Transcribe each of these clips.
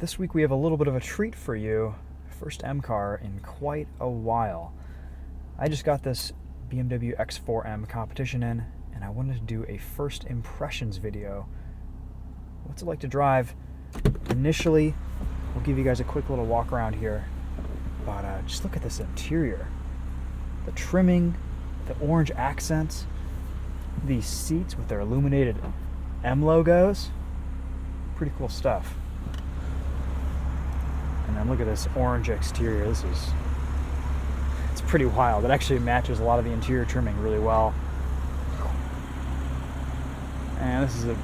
This week we have a little bit of a treat for you. First M car in quite a while. I just got this BMW X4M competition in, and I wanted to do a first impressions video. What's it like to drive? Initially, we'll give you guys a quick little walk around here, but just look at this interior. The trimming, the orange accents, these seats with their illuminated M logos. Pretty cool stuff. And then look at this orange exterior. It's pretty wild. It actually matches a lot of the interior trimming really well. And this is a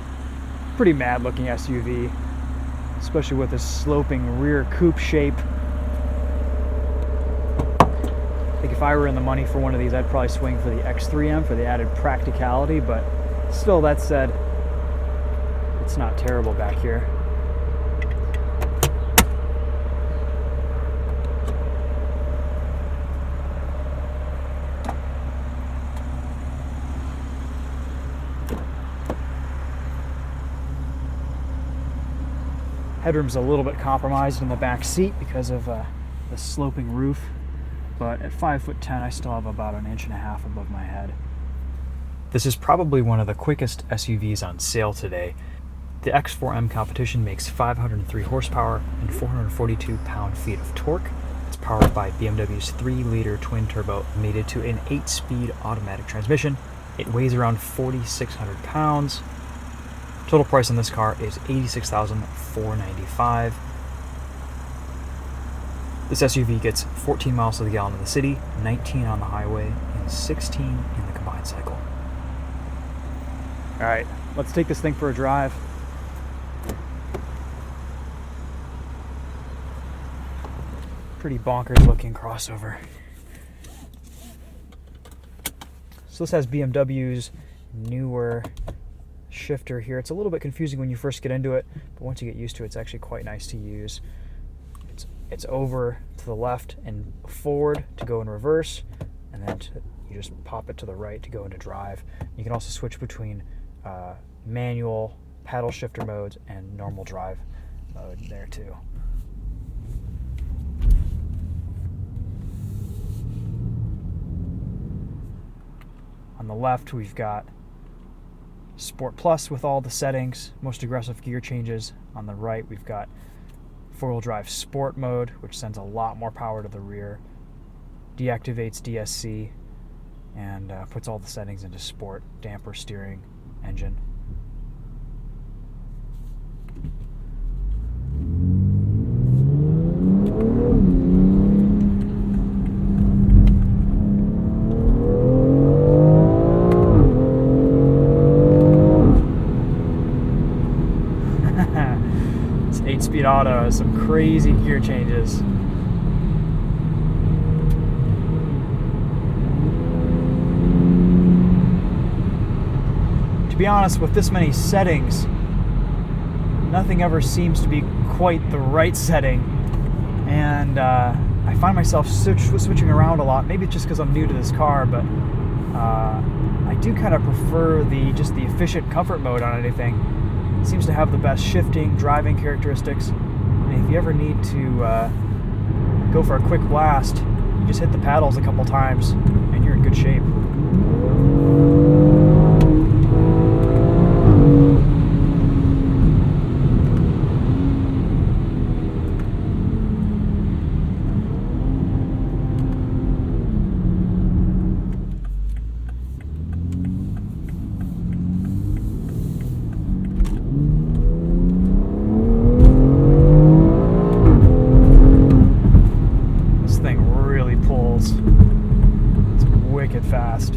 pretty mad looking SUV, especially with this sloping rear coupe shape. I think if I were in the money for one of these, I'd probably swing for the X4M for the added practicality, but still, that said, it's not terrible back here. Headroom's a little bit compromised in the back seat because of the sloping roof, but at 5'10", I still have about 1.5 inches above my head. This is probably one of the quickest SUVs on sale today. The X4M competition makes 503 horsepower and 442 pound-feet of torque. It's powered by BMW's 3-liter twin-turbo mated to an 8-speed automatic transmission. It weighs around 4,600 pounds. Total price on this car is $86,495. This SUV gets 14 miles to the gallon in the city, 19 on the highway, and 16 in the combined cycle. All right, let's take this thing for a drive. Pretty bonkers looking crossover. So this has BMW's newer shifter here. It's a little bit confusing when you first get into it, but once you get used to it, it's actually quite nice to use. It's over to the left and forward to go in reverse, and then you just pop it to the right to go into drive. You can also switch between manual, paddle shifter modes, and normal drive mode there too. On the left, we've got Sport Plus with all the settings, most aggressive gear changes. On the right, we've got four-wheel drive sport mode, which sends a lot more power to the rear, deactivates DSC, and puts all the settings into sport, damper, steering, engine. This 8-speed auto has some crazy gear changes. To be honest, with this many settings, nothing ever seems to be quite the right setting, and I find myself switching around a lot. Maybe it's just because I'm new to this car, but I do kind of prefer the efficient comfort mode on anything. It seems to have the best shifting, driving characteristics, and if you ever need to go for a quick blast, you just hit the paddles a couple times and you're in good shape. It's wicked fast.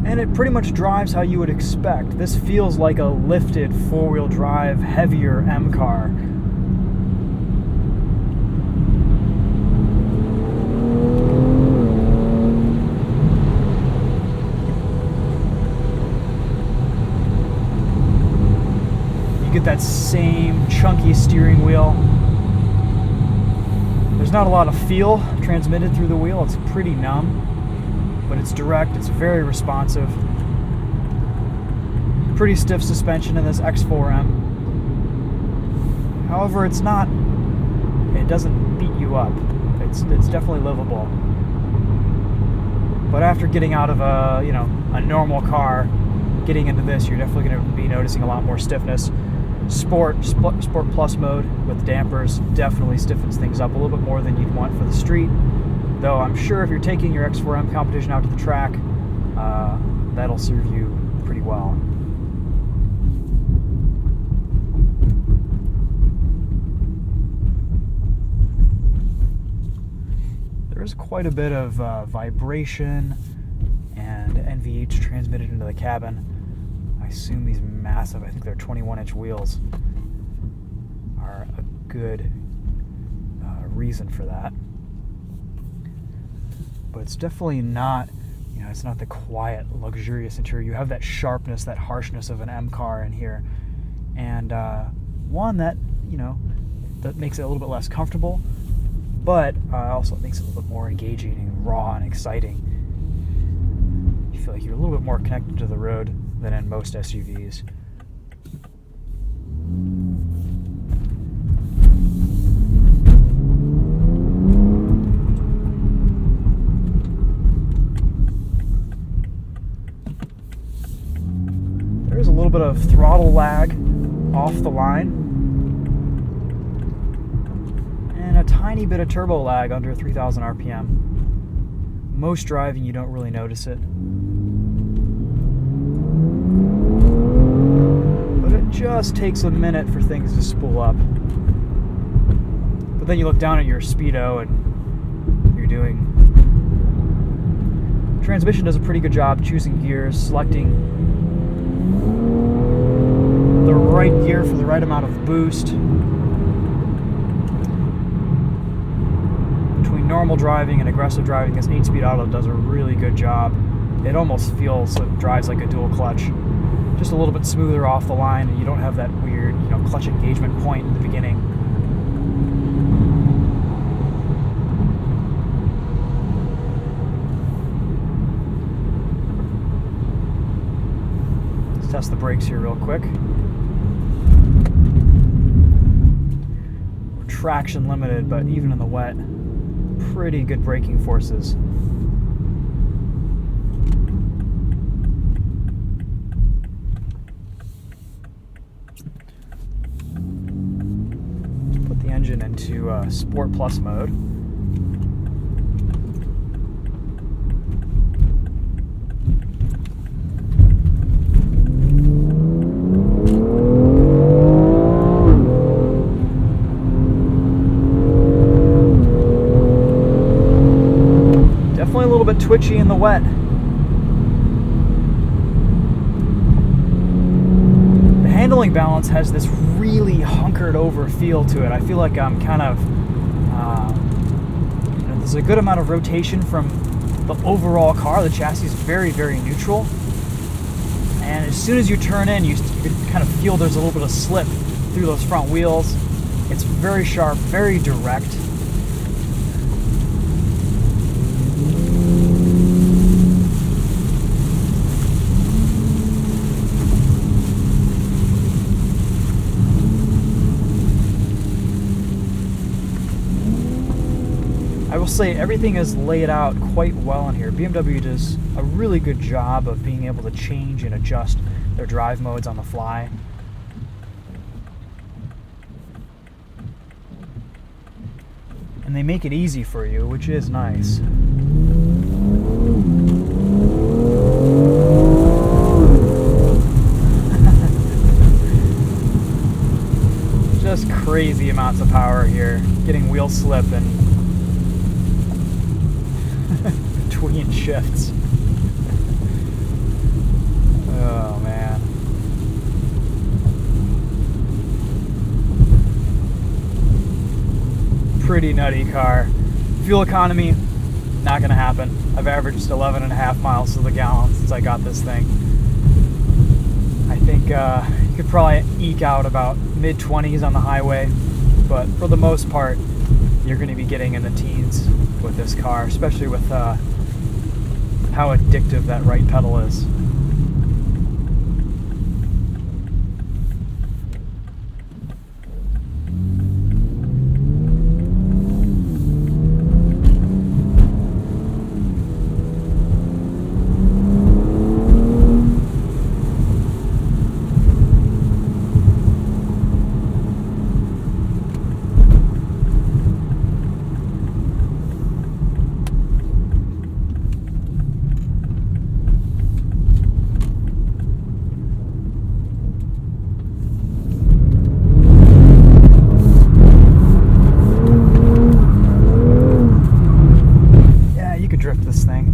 And it pretty much drives how you would expect. This feels like a lifted four-wheel drive, heavier M car. get that same chunky steering wheel. There's not a lot of feel transmitted through the wheel. It's pretty numb, but it's direct, it's very responsive. Pretty stiff suspension in this X4M. However, it doesn't beat you up. It's definitely livable. But after getting out of a normal car, getting into this, you're definitely going to be noticing a lot more stiffness. Sport Plus mode with dampers definitely stiffens things up a little bit more than you'd want for the street. Though I'm sure if you're taking your X4M competition out to the track, that'll serve you pretty well. There's quite a bit of vibration and NVH transmitted into the cabin. I assume these massive, I think they're 21-inch wheels, are a good reason for that. But it's definitely not, it's not the quiet, luxurious interior. You have that sharpness, that harshness of an M car in here. And one that, that makes it a little bit less comfortable, but also makes it a little bit more engaging and raw and exciting. You feel like you're a little bit more connected to the road than in most SUVs. There is a little bit of throttle lag off the line, and a tiny bit of turbo lag under 3,000 RPM. Most driving, you don't really notice it. But it just takes a minute for things to spool up. But then you look down at your speedo and you're doing... Transmission does a pretty good job choosing gears, selecting the right gear for the right amount of boost. Between normal driving and aggressive driving, this 8-speed auto does a really good job. It almost feels, it drives like a dual clutch. Just a little bit smoother off the line, and you don't have that weird, clutch engagement point in the beginning. Let's test the brakes here real quick. We're traction limited, but even in the wet, pretty good braking forces. Put the engine into Sport Plus mode. Definitely a little bit twitchy in the wet. The handling balance has this really hunkered over feel to it. I feel like I'm kind of, there's a good amount of rotation from the overall car. The chassis is very, very neutral. And as soon as you turn in, you kind of feel there's a little bit of slip through those front wheels. It's very sharp, very direct. I will say everything is laid out quite well in here. BMW does a really good job of being able to change and adjust their drive modes on the fly. And they make it easy for you, which is nice. Just crazy amounts of power here. Getting wheel slip and between shifts. Oh man. Pretty nutty car. Fuel economy, not gonna happen. I've averaged 11.5 miles to the gallon since I got this thing. I think you could probably eke out about mid-20s on the highway, but for the most part, you're going to be getting in the teens with this car, especially with how addictive that right pedal is. Drift this thing.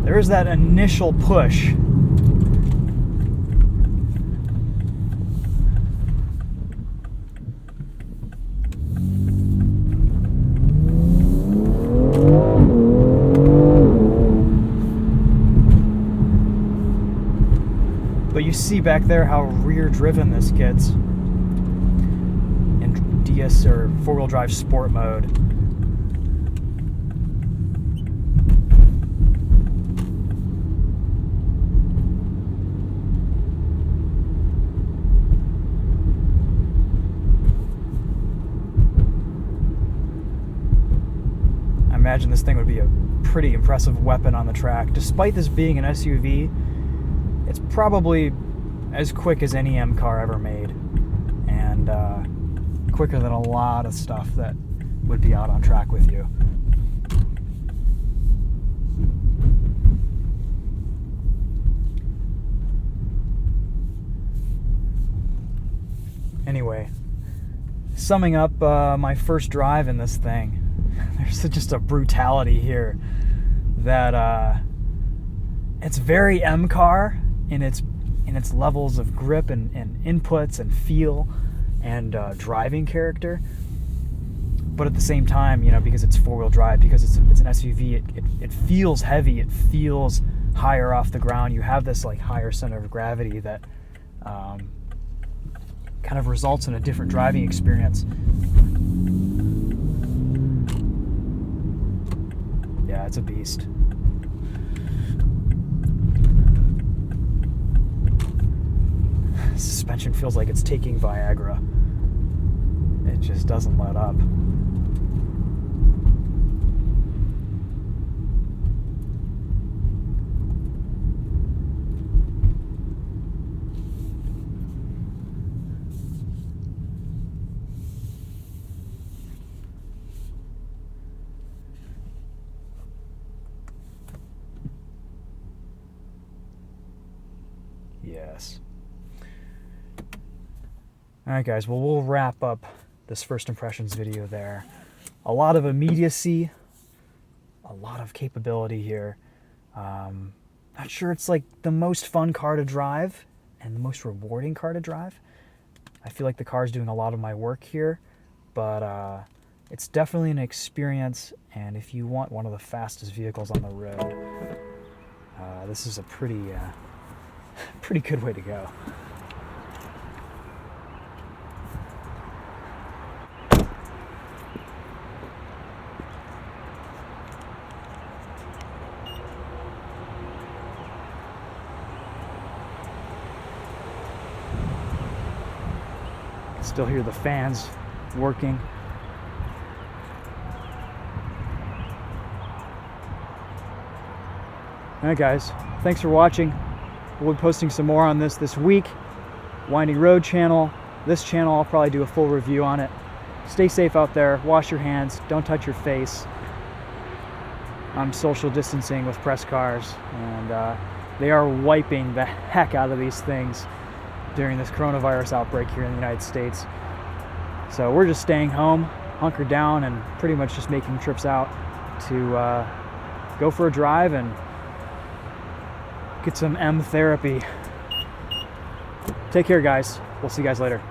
There's that initial push. But you see back there how rear-driven this gets in DS or four-wheel drive sport mode. I imagine this thing would be a pretty impressive weapon on the track. Despite this being an SUV, it's probably as quick as any M car ever made, and quicker than a lot of stuff that would be out on track with you. Anyway, summing up my first drive in this thing, there's just a brutality here that it's very M car in its levels of grip and inputs and feel and driving character, but at the same time, you know, because it's four-wheel drive, because it's an SUV, it feels heavy, it feels higher off the ground. You have this like higher center of gravity that kind of results in a different driving experience. Yeah, it's a beast. Suspension feels like it's taking Viagra. It just doesn't let up. Yes. Alright guys, well, we'll wrap up this first impressions video there. A lot of immediacy, a lot of capability here. Not sure it's like the most fun car to drive and the most rewarding car to drive. I feel like the car's doing a lot of my work here, but it's definitely an experience, and if you want one of the fastest vehicles on the road, this is a pretty good way to go. Still hear the fans working. Alright guys, thanks for watching. We'll be posting some more on this week. Winding Road channel. This channel, I'll probably do a full review on it. Stay safe out there. Wash your hands. Don't touch your face. I'm social distancing with press cars, and they are wiping the heck out of these things during this coronavirus outbreak here in the United States. So we're just staying home, hunkered down, and pretty much just making trips out to go for a drive and get some M therapy. Take care, guys. We'll see you guys later.